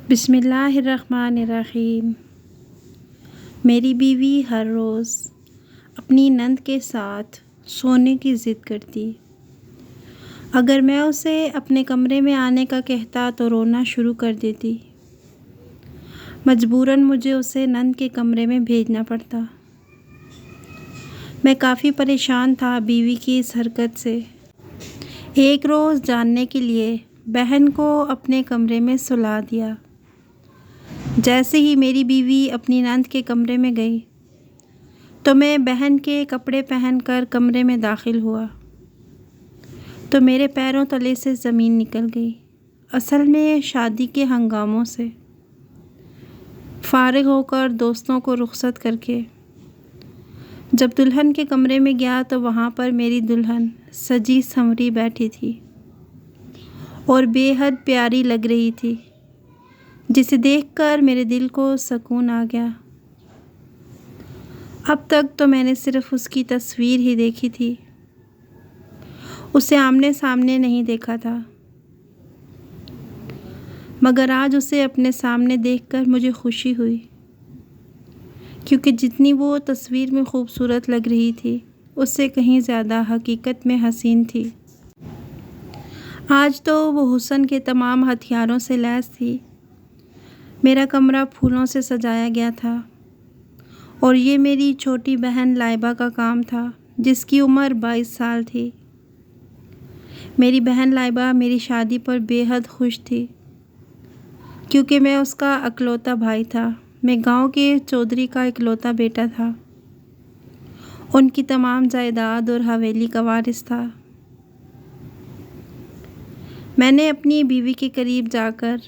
बिस्मिल्लाहिर्रहमानिर्रहीम। मेरी बीवी हर रोज़ अपनी नंद के साथ सोने की ज़िद करती। अगर मैं उसे अपने कमरे में आने का कहता तो रोना शुरू कर देती। मजबूरन मुझे उसे नंद के कमरे में भेजना पड़ता। मैं काफ़ी परेशान था बीवी की इस हरकत से। एक रोज़ जानने के लिए बहन को अपने कमरे में सुला दिया। जैसे ही मेरी बीवी अपनी नंद के कमरे में गई तो मैं बहन के कपड़े पहनकर कमरे में दाखिल हुआ तो मेरे पैरों तले से ज़मीन निकल गई। असल में शादी के हंगामों से फारिग होकर दोस्तों को रुखसत करके जब दुल्हन के कमरे में गया तो वहाँ पर मेरी दुल्हन सजी संवरी बैठी थी और बेहद प्यारी लग रही थी, जिसे देखकर मेरे दिल को सुकून आ गया। अब तक तो मैंने सिर्फ उसकी तस्वीर ही देखी थी, उसे आमने सामने नहीं देखा था, मगर आज उसे अपने सामने देखकर मुझे खुशी हुई, क्योंकि जितनी वो तस्वीर में खूबसूरत लग रही थी उससे कहीं ज़्यादा हकीकत में हसीन थी। आज तो वो हुस्न के तमाम हथियारों से लैस थी। मेरा कमरा फूलों से सजाया गया था और ये मेरी छोटी बहन लाइबा का काम था, जिसकी उम्र 22 साल थी। मेरी बहन लाइबा मेरी शादी पर बेहद खुश थी, क्योंकि मैं उसका इकलौता भाई था। मैं गांव के चौधरी का इकलौता बेटा था। उनकी तमाम जायदाद और हवेली का वारिस था। मैंने अपनी बीवी के करीब जाकर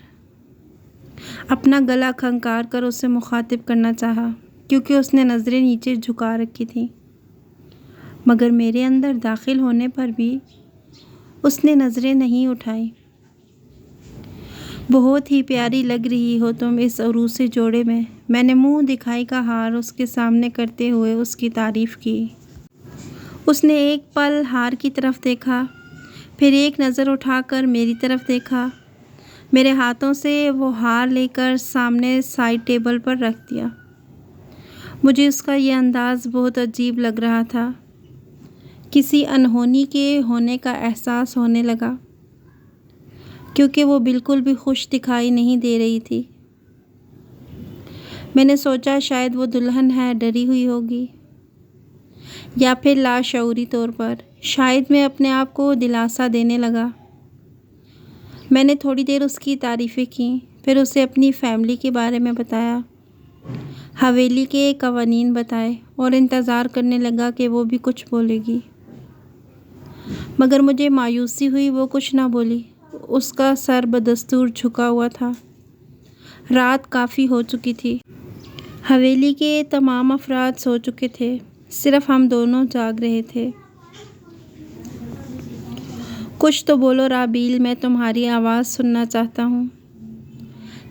अपना गला खंकार कर उसे मुखातिब करना चाहा, क्योंकि उसने नज़रें नीचे झुका रखी थीं, मगर मेरे अंदर दाखिल होने पर भी उसने नज़रें नहीं उठाई। बहुत ही प्यारी लग रही हो तुम इस अरूसी जोड़े में, मैंने मुंह दिखाई का हार उसके सामने करते हुए उसकी तारीफ़ की। उसने एक पल हार की तरफ देखा, फिर एक नज़र उठाकर मेरी तरफ देखा। मेरे हाथों से वो हार लेकर सामने साइड टेबल पर रख दिया। मुझे उसका ये अंदाज़ बहुत अजीब लग रहा था। किसी अनहोनी के होने का एहसास होने लगा, क्योंकि वो बिल्कुल भी खुश दिखाई नहीं दे रही थी। मैंने सोचा शायद वो दुल्हन है, डरी हुई होगी, या फिर लाशऊरी तौर पर। शायद मैं अपने आप को दिलासा देने लगा। मैंने थोड़ी देर उसकी तारीफ़ें की, फिर उसे अपनी फ़ैमिली के बारे में बताया, हवेली के कवानीन बताए और इंतज़ार करने लगा कि वो भी कुछ बोलेगी, मगर मुझे मायूसी हुई। वो कुछ ना बोली। उसका सर बदस्तूर झुका हुआ था। रात काफ़ी हो चुकी थी। हवेली के तमाम अफराद सो चुके थे, सिर्फ हम दोनों जाग रहे थे। कुछ तो बोलो राबील, मैं तुम्हारी आवाज़ सुनना चाहता हूँ।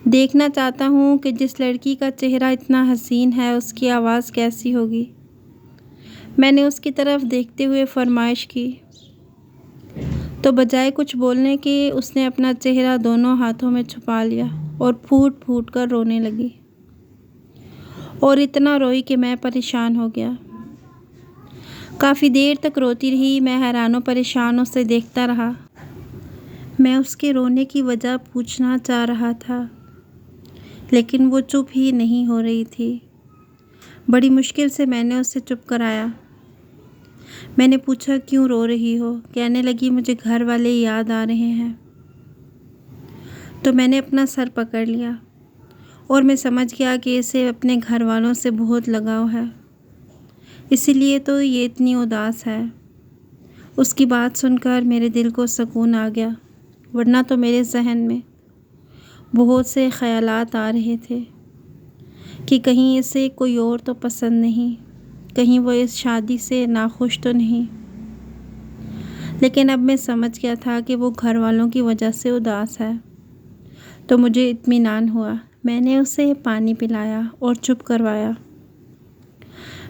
देखना चाहता हूँ कि जिस लड़की का चेहरा इतना हसीन है उसकी आवाज़ कैसी होगी। मैंने उसकी तरफ देखते हुए फरमाइश की, तो बजाय कुछ बोलने के उसने अपना चेहरा दोनों हाथों में छुपा लिया और फूट फूट कर रोने लगी, और इतना रोई कि मैं परेशान हो गया। काफ़ी देर तक रोती रही। मैं हैरान और परेशान उसे देखता रहा। मैं उसके रोने की वजह पूछना चाह रहा था, लेकिन वो चुप ही नहीं हो रही थी। बड़ी मुश्किल से मैंने उसे चुप कराया। मैंने पूछा, क्यों रो रही हो? कहने लगी, मुझे घर वाले याद आ रहे हैं। तो मैंने अपना सर पकड़ लिया और मैं समझ गया कि इसे अपने घर वालों से बहुत लगाव है, इसीलिए तो ये इतनी उदास है। उसकी बात सुनकर मेरे दिल को सुकून आ गया, वरना तो मेरे जहन में बहुत से ख़यालात आ रहे थे कि कहीं इसे कोई और तो पसंद नहीं, कहीं वो इस शादी से नाखुश तो नहीं। लेकिन अब मैं समझ गया था कि वो घर वालों की वजह से उदास है, तो मुझे इत्मीनान हुआ। मैंने उसे पानी पिलाया और चुप करवाया।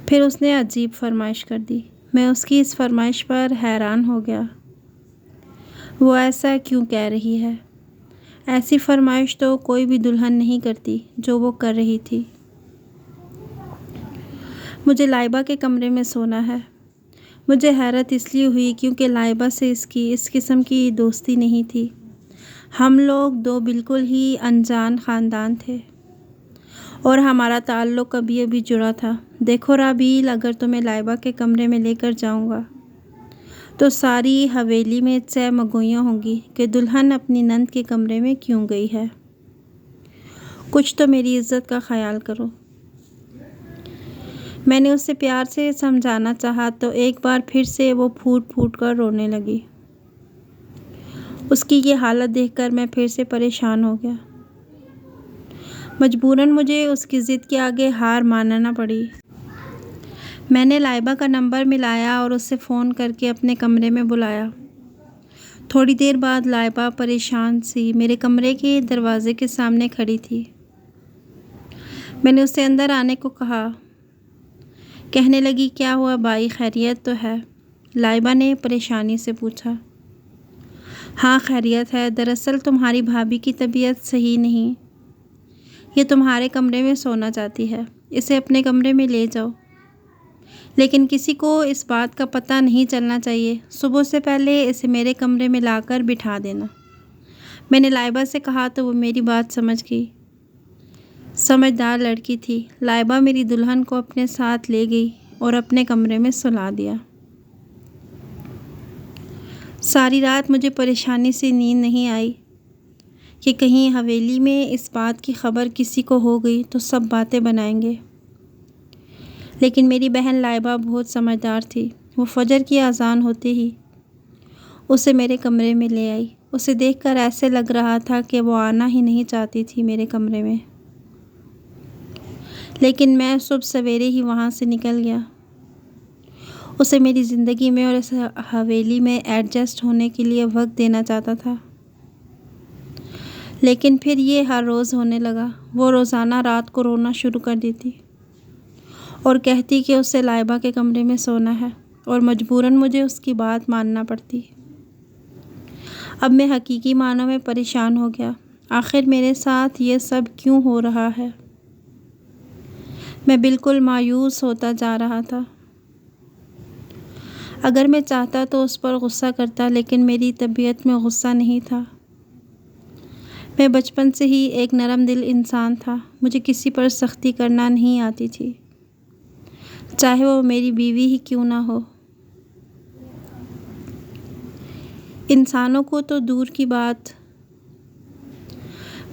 फिर उसने अजीब फरमाइश कर दी। मैं उसकी इस फरमाइश पर हैरान हो गया। वो ऐसा क्यों कह रही है? ऐसी फरमाइश तो कोई भी दुल्हन नहीं करती जो वो कर रही थी। मुझे लाइबा के कमरे में सोना है। मुझे हैरत इसलिए हुई क्योंकि लाइबा से इसकी इस किस्म की दोस्ती नहीं थी। हम लोग दो बिल्कुल ही अनजान ख़ानदान थे और हमारा ताल्लुक़ अभी अभी जुड़ा था। देखो राबील, अगर तुम्हें लाइबा के कमरे में लेकर जाऊंगा तो सारी हवेली में चहमगोइयाँ होंगी कि दुल्हन अपनी नंद के कमरे में क्यों गई है। कुछ तो मेरी इज़्ज़त का ख्याल करो। मैंने उसे प्यार से समझाना चाहा तो एक बार फिर से वो फूट फूट कर रोने लगी। उसकी ये हालत देखकर मैं फिर से परेशान हो गया। मजबूरन मुझे उसकी ज़िद के आगे हार मानना पड़ी। मैंने लाइबा का नंबर मिलाया और उससे फ़ोन करके अपने कमरे में बुलाया। थोड़ी देर बाद लाइबा परेशान सी मेरे कमरे के दरवाज़े के सामने खड़ी थी। मैंने उसे अंदर आने को कहा। कहने लगी, क्या हुआ भाई, खैरियत तो है? लाइबा ने परेशानी से पूछा। हाँ खैरियत है, दरअसल तुम्हारी भाभी की तबीयत सही नहीं। ये तुम्हारे कमरे में सोना चाहती है, इसे अपने कमरे में ले जाओ, लेकिन किसी को इस बात का पता नहीं चलना चाहिए। सुबह से पहले इसे मेरे कमरे में लाकर बिठा देना। मैंने लाइबा से कहा तो वो मेरी बात समझ गई। समझदार लड़की थी। लाइबा मेरी दुल्हन को अपने साथ ले गई और अपने कमरे में सुला दिया। सारी रात मुझे परेशानी से नींद नहीं आई कि कहीं हवेली में इस बात की खबर किसी को हो गई तो सब बातें बनाएंगे। लेकिन मेरी बहन लाइबा बहुत समझदार थी। वो फजर की अज़ान होते ही उसे मेरे कमरे में ले आई। उसे देखकर ऐसे लग रहा था कि वो आना ही नहीं चाहती थी मेरे कमरे में, लेकिन मैं सुबह सवेरे ही वहाँ से निकल गया। उसे मेरी ज़िंदगी में और इस हवेली में एडजस्ट होने के लिए वक्त देना चाहता था, लेकिन फिर ये हर रोज़ होने लगा। वो रोज़ाना रात को रोना शुरू कर देती और कहती कि उसे लाइबा के कमरे में सोना है और मजबूरन मुझे उसकी बात मानना पड़ती। अब मैं हकीकी मानों में परेशान हो गया। आखिर मेरे साथ ये सब क्यों हो रहा है? मैं बिल्कुल मायूस होता जा रहा था। अगर मैं चाहता तो उस पर गुस्सा करता, लेकिन मेरी तबीयत में गुस्सा नहीं था। मैं बचपन से ही एक नरम दिल इंसान था। मुझे किसी पर सख्ती करना नहीं आती थी, चाहे वो मेरी बीवी ही क्यों ना हो। इंसानों को तो दूर की बात,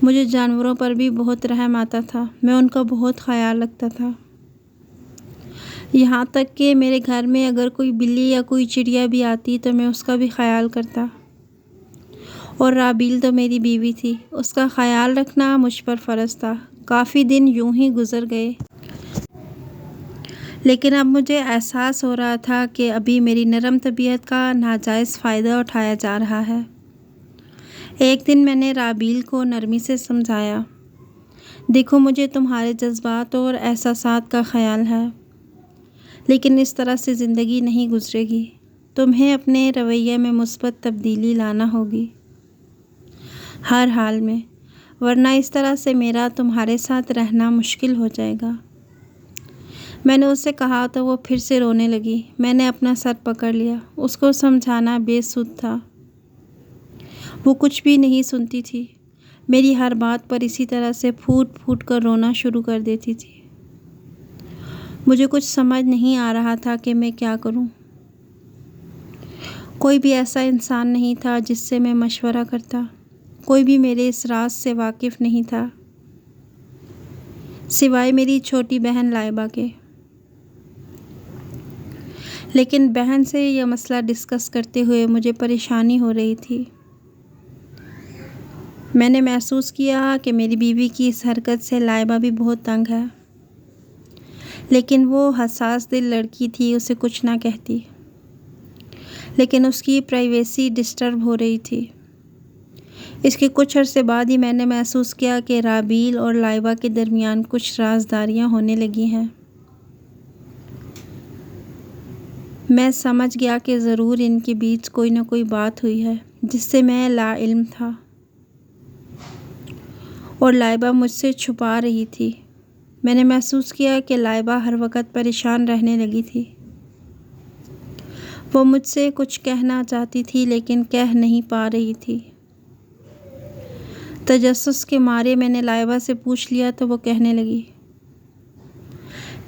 मुझे जानवरों पर भी बहुत रहम आता था। मैं उनका बहुत ख्याल रखता था। यहाँ तक कि मेरे घर में अगर कोई बिल्ली या कोई चिड़िया भी आती तो मैं उसका भी ख्याल करता। और राबील तो मेरी बीवी थी, उसका ख्याल रखना मुझ पर फ़र्ज़ था। काफ़ी दिन यूं ही गुज़र गए, लेकिन अब मुझे एहसास हो रहा था कि अभी मेरी नरम तबीयत का नाजायज़ फ़ायदा उठाया जा रहा है। एक दिन मैंने राबील को नरमी से समझाया, देखो मुझे तुम्हारे जज्बात और एहसासात का ख्याल है, लेकिन इस तरह से ज़िंदगी नहीं गुजरेगी। तुम्हें अपने रवैये में मुस्बत तब्दीली लाना होगी हर हाल में, वरना इस तरह से मेरा तुम्हारे साथ रहना मुश्किल हो जाएगा। मैंने उससे कहा तो वो फिर से रोने लगी। मैंने अपना सर पकड़ लिया। उसको समझाना बेसुध था। वो कुछ भी नहीं सुनती थी। मेरी हर बात पर इसी तरह से फूट फूट कर रोना शुरू कर देती थी। मुझे कुछ समझ नहीं आ रहा था कि मैं क्या करूं। कोई भी ऐसा इंसान नहीं था जिससे मैं मशवरा करता। कोई भी मेरे इस राज से वाकिफ़ नहीं था, सिवाय मेरी छोटी बहन लाइबा के। लेकिन बहन से यह मसला डिस्कस करते हुए मुझे परेशानी हो रही थी। मैंने महसूस किया कि मेरी बीवी की इस हरकत से लाइबा भी बहुत तंग है, लेकिन वो हसास दिल लड़की थी, उसे कुछ ना कहती। लेकिन उसकी प्राइवेसी डिस्टर्ब हो रही थी। इसके कुछ अरसे बाद ही मैंने महसूस किया कि राबील और लाइबा के दरमियान कुछ राजदारियां होने लगी हैं। मैं समझ गया कि ज़रूर इनके बीच कोई ना कोई बात हुई है जिससे मैं लाइल्म था। और लाइबा मुझसे छुपा रही थी। मैंने महसूस किया कि लाइबा हर वक्त परेशान रहने लगी थी। वो मुझसे कुछ कहना चाहती थी लेकिन कह नहीं पा रही थी। तजस्सुस के मारे मैंने लाइबा से पूछ लिया तो वो कहने लगी,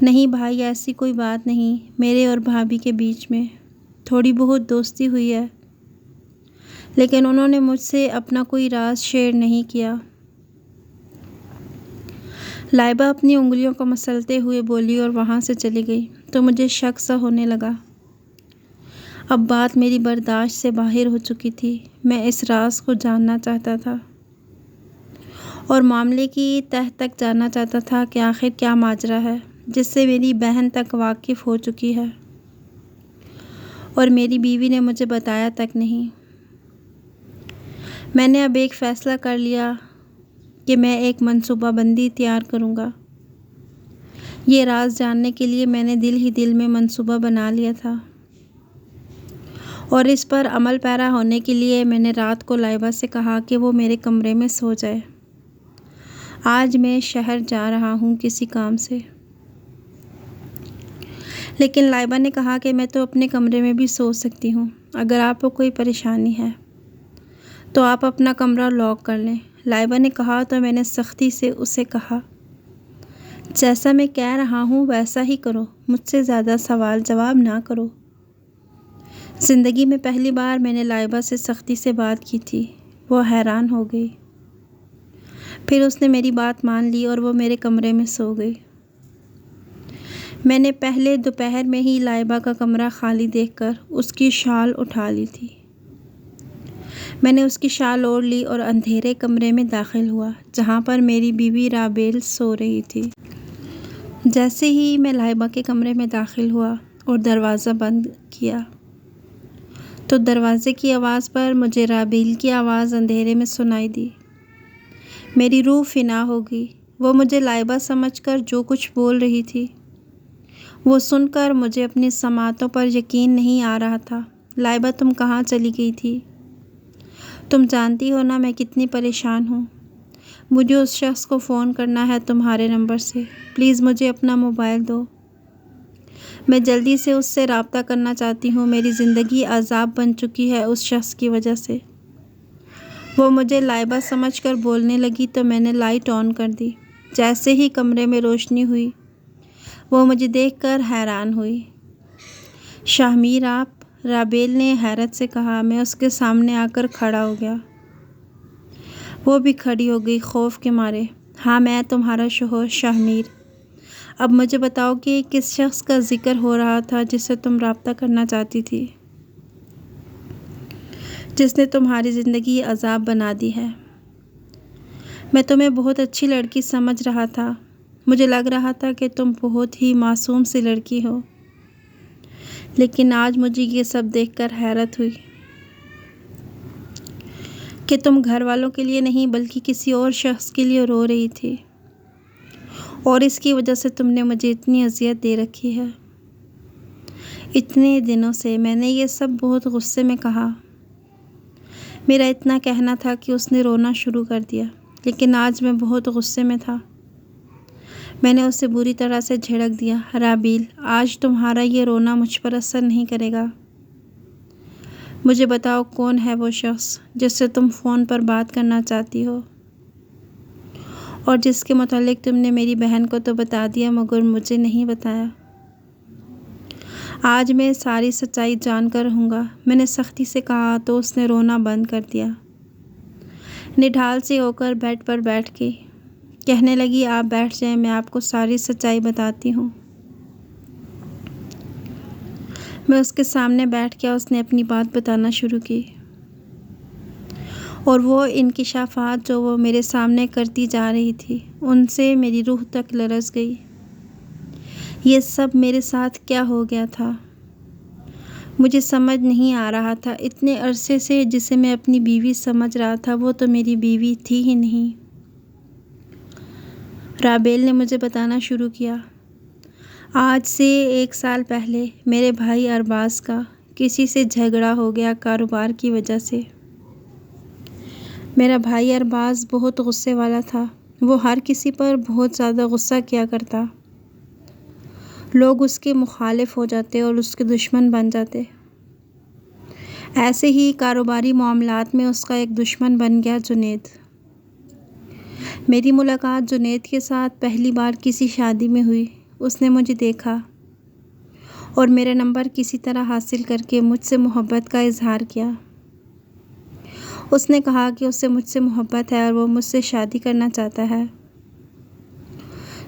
नहीं भाई, ऐसी कोई बात नहीं, मेरे और भाभी के बीच में थोड़ी बहुत दोस्ती हुई है, लेकिन उन्होंने मुझसे अपना कोई राज शेयर नहीं किया। लाइबा अपनी उंगलियों को मसलते हुए बोली और वहाँ से चली गई तो मुझे शक सा होने लगा। अब बात मेरी बर्दाश्त से बाहर हो चुकी थी। मैं इस राज को जानना चाहता था और मामले की तह तक जानना चाहता था कि आखिर क्या माजरा है जिससे मेरी बहन तक वाकिफ़ हो चुकी है और मेरी बीवी ने मुझे बताया तक नहीं। मैंने अब एक फ़ैसला कर लिया कि मैं एक मनसूबाबंदी तैयार करूँगा। ये राज जानने के लिए मैंने दिल ही दिल में मनसूबा बना लिया था और इस पर अमल पैरा होने के लिए मैंने रात को लाइबा से कहा कि वो मेरे कमरे में सो जाए। आज मैं शहर जा रहा हूँ किसी काम से, लेकिन लाइबा ने कहा कि मैं तो अपने कमरे में भी सो सकती हूँ। अगर आपको कोई परेशानी है तो आप अपना कमरा लॉक कर लें। लाइबा ने कहा तो मैंने सख्ती से उसे कहा, जैसा मैं कह रहा हूँ वैसा ही करो, मुझसे ज़्यादा सवाल जवाब ना करो। ज़िंदगी में पहली बार मैंने लाइबा से सख्ती से बात की थी। वो हैरान हो गई। फिर उसने मेरी बात मान ली और वो मेरे कमरे में सो गई। मैंने पहले दोपहर में ही लाइबा का कमरा खाली देखकर उसकी शाल उठा ली थी। मैंने उसकी शाल ओढ़ ली और अंधेरे कमरे में दाखिल हुआ जहाँ पर मेरी बीवी राबेल सो रही थी। जैसे ही मैं लाइबा के कमरे में दाखिल हुआ और दरवाज़ा बंद किया तो दरवाज़े की आवाज़ पर मुझे राबेल की आवाज़ अंधेरे में सुनाई दी। मेरी रूह फिना हो गई। वो मुझे लाइबा समझकर जो कुछ बोल रही थी वो सुनकर मुझे अपनी समातों पर यकीन नहीं आ रहा था। लाइबा, तुम कहाँ चली गई थी? तुम जानती हो ना मैं कितनी परेशान हूँ। मुझे उस शख्स को फ़ोन करना है तुम्हारे नंबर से। प्लीज़ मुझे अपना मोबाइल दो। मैं जल्दी से उससे रब्ता करना चाहती हूँ। मेरी ज़िंदगी अज़ाब बन चुकी है उस शख्स की वजह से। वो मुझे लाइबा समझकर बोलने लगी तो मैंने लाइट ऑन कर दी। जैसे ही कमरे में रोशनी हुई वो मुझे देखकर हैरान हुई। शाहमीर आप? राबेल ने हैरत से कहा। मैं उसके सामने आकर खड़ा हो गया। वो भी खड़ी हो गई खौफ के मारे। हाँ, मैं तुम्हारा शौहर शाहमीर। अब मुझे बताओ कि किस शख्स का जिक्र हो रहा था जिससे तुम रब्ता करना चाहती थी, जिसने तुम्हारी ज़िंदगी अज़ाब बना दी है। मैं तुम्हें बहुत अच्छी लड़की समझ रहा था। मुझे लग रहा था कि तुम बहुत ही मासूम सी लड़की हो, लेकिन आज मुझे ये सब देखकर हैरत हुई कि तुम घर वालों के लिए नहीं बल्कि किसी और शख्स के लिए रो रही थी और इसकी वजह से तुमने मुझे इतनी अजियत दे रखी है। इतने दिनों से मैंने ये सब बहुत गुस्से में कहा। मेरा इतना कहना था कि उसने रोना शुरू कर दिया, लेकिन आज मैं बहुत गुस्से में था। मैंने उसे बुरी तरह से झिड़क दिया। राबेल, आज तुम्हारा ये रोना मुझ पर असर नहीं करेगा। मुझे बताओ कौन है वो शख्स जिससे तुम फ़ोन पर बात करना चाहती हो और जिसके मुतालिक तुमने मेरी बहन को तो बता दिया मगर मुझे नहीं बताया। आज मैं सारी सच्चाई जानकर रहूँगा। मैंने सख्ती से कहा तो उसने रोना बंद कर दिया। निढाल से होकर बेड पर बैठ के कहने लगी, आप बैठ जाएं, मैं आपको सारी सच्चाई बताती हूँ। मैं उसके सामने बैठ गया। उसने अपनी बात बताना शुरू की और वो इंकिशाफ़ात जो वो मेरे सामने करती जा रही थी उनसे मेरी रूह तक लरज़ गई। ये सब मेरे साथ क्या हो गया था मुझे समझ नहीं आ रहा था। इतने अरसे से जिसे मैं अपनी बीवी समझ रहा था वो तो मेरी बीवी थी ही नहीं। राबेल ने मुझे बताना शुरू किया। आज से 1 साल पहले मेरे भाई अरबाज़ का किसी से झगड़ा हो गया कारोबार की वजह से। मेरा भाई अरबाज़ बहुत गुस्से वाला था। वो हर किसी पर बहुत ज़्यादा गुस्सा किया करता। लोग उसके मुखालिफ हो जाते और उसके दुश्मन बन जाते। ऐसे ही कारोबारी मामलात में उसका एक दुश्मन बन गया जुनैद। मेरी मुलाकात जुनैद के साथ पहली बार किसी शादी में हुई। उसने मुझे देखा और मेरा नंबर किसी तरह हासिल करके मुझसे मोहब्बत का इजहार किया। उसने कहा कि उसे मुझसे मोहब्बत है और वो मुझसे शादी करना चाहता है।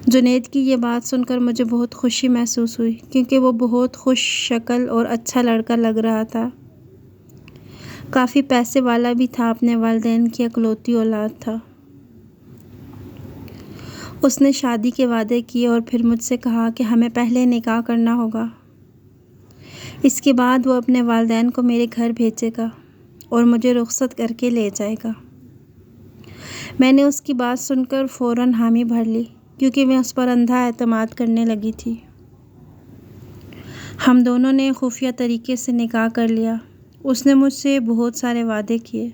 जुनैद की ये बात सुनकर मुझे बहुत खुशी महसूस हुई, क्योंकि वो बहुत खुश शक्ल और अच्छा लड़का लग रहा था। काफ़ी पैसे वाला भी था, अपने वालिदैन की इकलौती औलाद था। उसने शादी के वादे किए और फिर मुझसे कहा कि हमें पहले निकाह करना होगा। इसके बाद वो अपने वालिदैन को मेरे घर भेजेगा और मुझे रुखसत करके ले जाएगा। मैंने उसकी बात सुनकर फ़ौरन हामी भर ली, क्योंकि मैं उस पर अंधा एतमाद करने लगी थी। हम दोनों ने खुफिया तरीके से निकाह कर लिया। उसने मुझसे बहुत सारे वादे किए।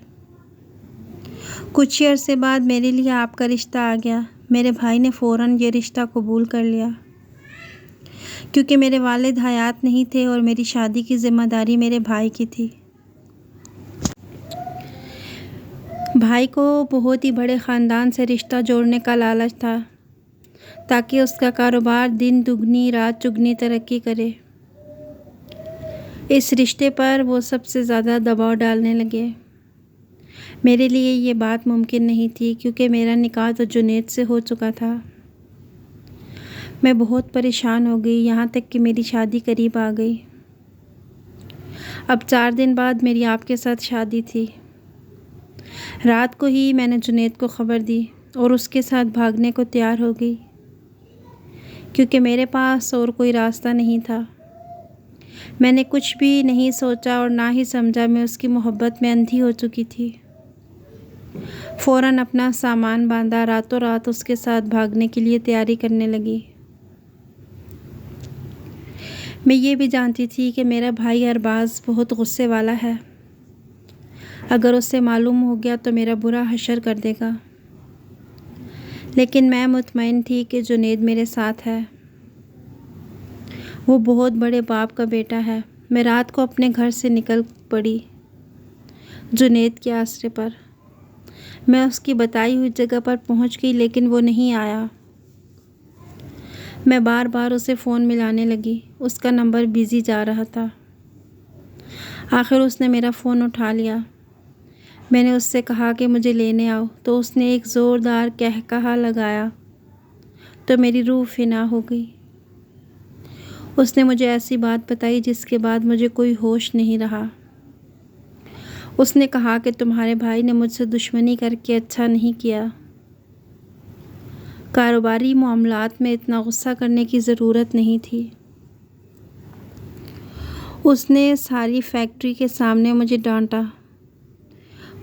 कुछ ही अरसे बाद मेरे लिए आपका रिश्ता आ गया। मेरे भाई ने फ़ौरन ये रिश्ता कबूल कर लिया, क्योंकि मेरे वालिद हयात नहीं थे और मेरी शादी की ज़िम्मेदारी मेरे भाई की थी। भाई को बहुत ही बड़े ख़ानदान से रिश्ता जोड़ने का लालच था, ताकि उसका कारोबार दिन दुगनी रात चुगनी तरक्की करे। इस रिश्ते पर वो सबसे ज़्यादा दबाव डालने लगे। मेरे लिए ये बात मुमकिन नहीं थी, क्योंकि मेरा निकाह तो जुनैद से हो चुका था। मैं बहुत परेशान हो गई, यहाँ तक कि मेरी शादी करीब आ गई। अब 4 दिन बाद मेरी आपके साथ शादी थी। रात को ही मैंने जुनैद को ख़बर दी और उसके साथ भागने को तैयार हो गई, क्योंकि मेरे पास और कोई रास्ता नहीं था। मैंने कुछ भी नहीं सोचा और ना ही समझा। मैं उसकी मोहब्बत में अंधी हो चुकी थी। फ़ौरन अपना सामान बांधा, रातों रात उसके साथ भागने के लिए तैयारी करने लगी। मैं ये भी जानती थी कि मेरा भाई अरबाज़ बहुत गुस्से वाला है। अगर उससे मालूम हो गया तो मेरा बुरा हशर कर देगा। लेकिन मैं मुतमईन थी कि जुनैद मेरे साथ है। वो बहुत बड़े बाप का बेटा है। मैं रात को अपने घर से निकल पड़ी जुनैद के आसरे पर। मैं उसकी बताई हुई जगह पर पहुंच गई, लेकिन वो नहीं आया। मैं बार बार उसे फ़ोन मिलाने लगी। उसका नंबर बिज़ी जा रहा था। आखिर उसने मेरा फ़ोन उठा लिया। मैंने उससे कहा कि मुझे लेने आओ, तो उसने एक ज़ोरदार कहकहा लगाया तो मेरी रूह फिना हो गई। उसने मुझे ऐसी बात बताई जिसके बाद मुझे कोई होश नहीं रहा। उसने कहा कि तुम्हारे भाई ने मुझसे दुश्मनी करके अच्छा नहीं किया। कारोबारी मामलात में इतना गुस्सा करने की ज़रूरत नहीं थी। उसने सारी फैक्ट्री के सामने मुझे डांटा,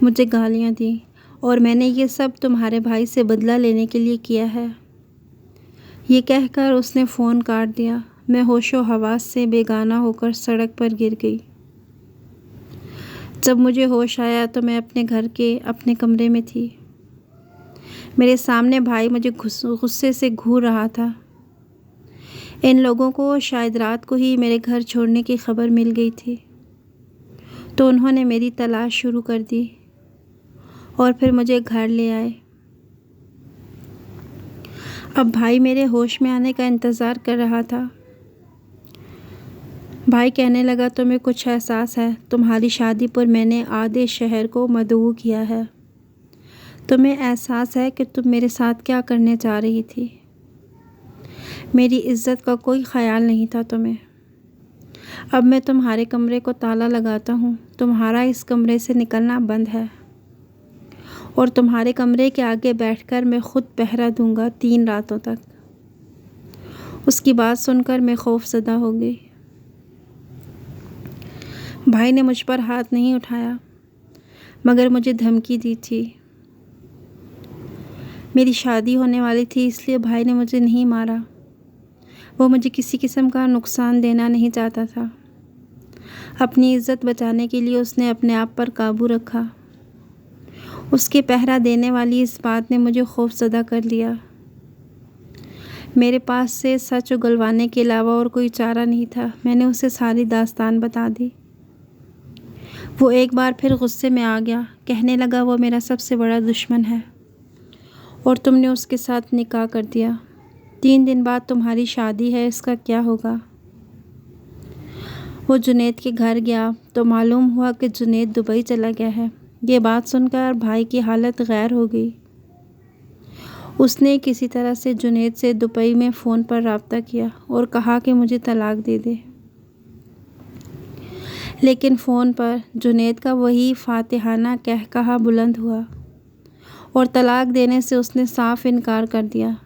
मुझे गालियाँ दी, और मैंने ये सब तुम्हारे भाई से बदला लेने के लिए किया है। ये कहकर उसने फ़ोन काट दिया। मैं होशो हवास से बेगाना होकर सड़क पर गिर गई। जब मुझे होश आया तो मैं अपने घर के अपने कमरे में थी। मेरे सामने भाई मुझे गुस्से से घूर रहा था। इन लोगों को शायद रात को ही मेरे घर छोड़ने की खबर मिल गई थी, तो उन्होंने मेरी तलाश शुरू कर दी और फिर मुझे घर ले आए। अब भाई मेरे होश में आने का इंतज़ार कर रहा था। भाई कहने लगा, तुम्हें कुछ एहसास है? तुम्हारी शादी पर मैंने आधे शहर को मदऊ किया है। तुम्हें एहसास है कि तुम मेरे साथ क्या करने जा रही थी? मेरी इज़्ज़त का कोई ख़याल नहीं था तुम्हें। अब मैं तुम्हारे कमरे को ताला लगाता हूँ। तुम्हारा इस कमरे से निकलना बंद है, और तुम्हारे कमरे के आगे बैठकर मैं ख़ुद पहरा दूँगा 3 रातों तक। उसकी बात सुनकर मैं खौफज़दा हो गई। भाई ने मुझ पर हाथ नहीं उठाया, मगर मुझे धमकी दी थी। मेरी शादी होने वाली थी, इसलिए भाई ने मुझे नहीं मारा। वो मुझे किसी किस्म का नुकसान देना नहीं चाहता था। अपनी इज़्ज़त बचाने के लिए उसने अपने आप पर काबू रखा। उसके पहरा देने वाली इस बात ने मुझे खौफज़दा कर लिया। मेरे पास से सच उगलवाने के अलावा और कोई चारा नहीं था। मैंने उसे सारी दास्तान बता दी। वो एक बार फिर गुस्से में आ गया। कहने लगा, वो मेरा सबसे बड़ा दुश्मन है और तुमने उसके साथ निकाह कर दिया। 3 दिन बाद तुम्हारी शादी है, इसका क्या होगा? वो जुनैद के घर गया तो मालूम हुआ कि जुनैद दुबई चला गया है। ये बात सुनकर भाई की हालत गैर हो गई। उसने किसी तरह से जुनैद से दुबई में फ़ोन पर रब्ता किया और कहा कि मुझे तलाक दे दे। लेकिन फ़ोन पर जुनैद का वही फातिहाना कहकहा बुलंद हुआ और तलाक देने से उसने साफ इनकार कर दिया।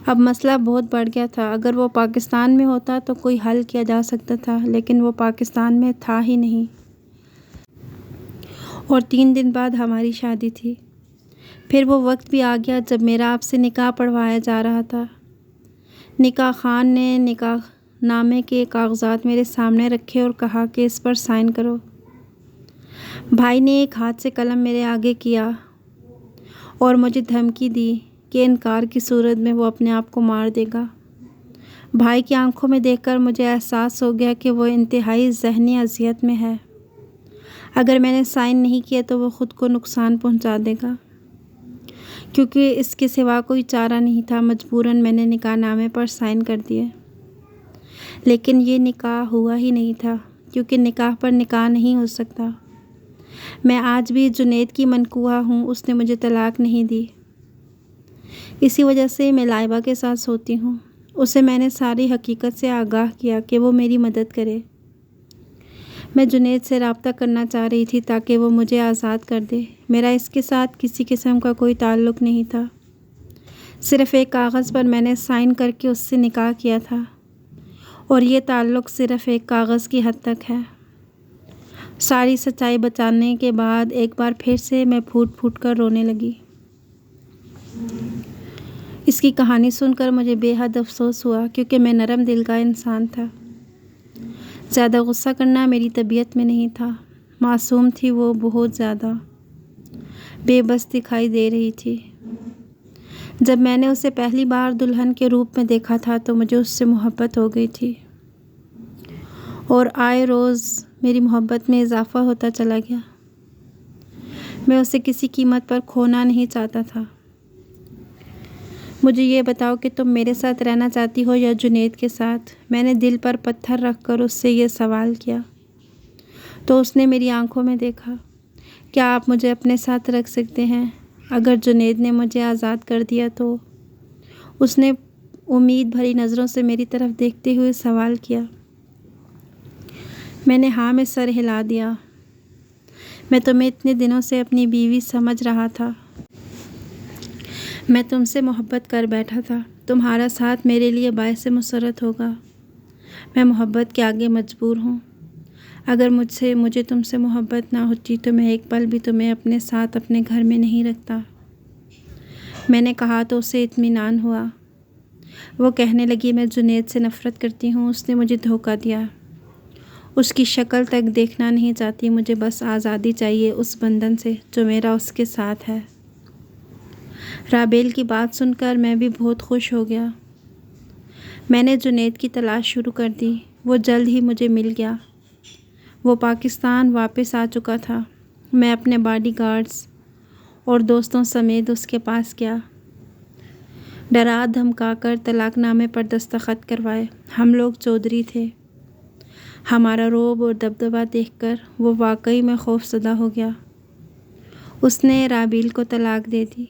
अब मसला बहुत बढ़ गया था। अगर वो पाकिस्तान में होता तो कोई हल किया जा सकता था, लेकिन वो पाकिस्तान में था ही नहीं। और 3 दिन बाद हमारी शादी थी। फिर वो वक्त भी आ गया जब मेरा आपसे निकाह पढ़वाया जा रहा था। निकाह खान ने निकाह नामे के कागज़ात मेरे सामने रखे और कहा कि इस पर साइन करो। भाई ने एक हाथ से कलम मेरे आगे किया और मुझे धमकी दी कि इनकार की सूरत में वो अपने आप को मार देगा। भाई की आंखों में देखकर मुझे एहसास हो गया कि वो इंतहाई ज़हनी अज़ियत में है। अगर मैंने साइन नहीं किया तो वो ख़ुद को नुकसान पहुंचा देगा। क्योंकि इसके सिवा कोई चारा नहीं था, मजबूरन मैंने निकाहनामे पर साइन कर दिए। लेकिन ये निकाह हुआ ही नहीं था, क्योंकि निकाह पर निकाह नहीं हो सकता। मैं आज भी जुनैद की मनकूहा हूँ। उसने मुझे तलाक नहीं दी। इसी वजह से मैं लाइबा के साथ सोती हूँ। उसे मैंने सारी हकीकत से आगाह किया कि वो मेरी मदद करे। मैं जुनैद से रब्ता करना चाह रही थी ताकि वो मुझे आज़ाद कर दे। मेरा इसके साथ किसी किस्म का कोई ताल्लुक़ नहीं था। सिर्फ़ एक कागज़ पर मैंने साइन करके उससे निकाह किया था और ये ताल्लुक़ सिर्फ़ एक कागज़ की हद तक है। सारी सच्चाई बताने के बाद एक बार फिर से मैं फूट फूट कर रोने लगी। इसकी कहानी सुनकर मुझे बेहद अफसोस हुआ, क्योंकि मैं नरम दिल का इंसान था। ज़्यादा गुस्सा करना मेरी तबीयत में नहीं था। मासूम थी वो, बहुत ज़्यादा बेबस दिखाई दे रही थी। जब मैंने उसे पहली बार दुल्हन के रूप में देखा था तो मुझे उससे मोहब्बत हो गई थी और आए रोज़ मेरी मोहब्बत में इजाफ़ा होता चला गया। मैं उसे किसी कीमत पर खोना नहीं चाहता था। मुझे ये बताओ कि तुम मेरे साथ रहना चाहती हो या जुनैद के साथ? मैंने दिल पर पत्थर रखकर उससे ये सवाल किया तो उसने मेरी आंखों में देखा। क्या आप मुझे अपने साथ रख सकते हैं अगर जुनैद ने मुझे आज़ाद कर दिया तो? उसने उम्मीद भरी नज़रों से मेरी तरफ देखते हुए सवाल किया। मैंने हाँ में सर हिला दिया। मैं तुम्हें इतने दिनों से अपनी बीवी समझ रहा था। मैं तुमसे मोहब्बत कर बैठा था। तुम्हारा साथ मेरे लिए बायस मुसरत होगा। मैं मोहब्बत के आगे मजबूर हूँ। अगर मुझे तुमसे मोहब्बत ना होती तो मैं एक पल भी तुम्हें अपने साथ अपने घर में नहीं रखता। मैंने कहा तो उसे इत्मीनान हुआ। वो कहने लगी, मैं जुनैद से नफ़रत करती हूँ। उसने मुझे धोखा दिया। उसकी शक्ल तक देखना नहीं चाहती। मुझे बस आज़ादी चाहिए उस बंधन से जो मेरा उसके साथ है। राबेल की बात सुनकर मैं भी बहुत खुश हो गया। मैंने जुनैद की तलाश शुरू कर दी। वो जल्द ही मुझे मिल गया। वो पाकिस्तान वापस आ चुका था। मैं अपने बॉडीगार्ड्स और दोस्तों समेत उसके पास गया। डरा धमकाकर तलाकनामे पर दस्तखत करवाए। हम लोग चौधरी थे। हमारा रोब और दबदबा देखकर वो वाकई में खौफज़दा हो गया। उसने राबील को तलाक दे दी।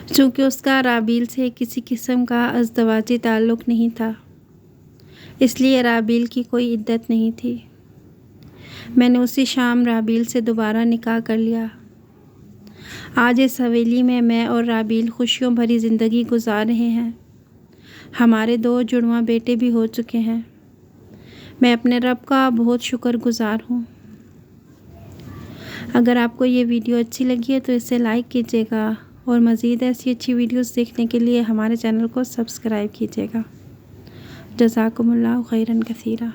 चूँकि उसका राबील से किसी किस्म का अज़दवाजी ताल्लुक़ नहीं था, इसलिए राबील की कोई इद्दत नहीं थी। मैंने उसी शाम राबील से दोबारा निकाह कर लिया। आज इस हवेली में मैं और राबील खुशियों भरी ज़िंदगी गुजार रहे हैं। हमारे 2 जुड़वां बेटे भी हो चुके हैं। मैं अपने रब का बहुत शुक्रगुज़ार हूँ। अगर आपको ये वीडियो अच्छी लगी है तो इसे लाइक कीजिएगा और मज़ीद ऐसी अच्छी वीडियोस देखने के लिए हमारे चैनल को सब्सक्राइब कीजिएगा। जज़ाकुमुल्लाहु खैरन कसीरा।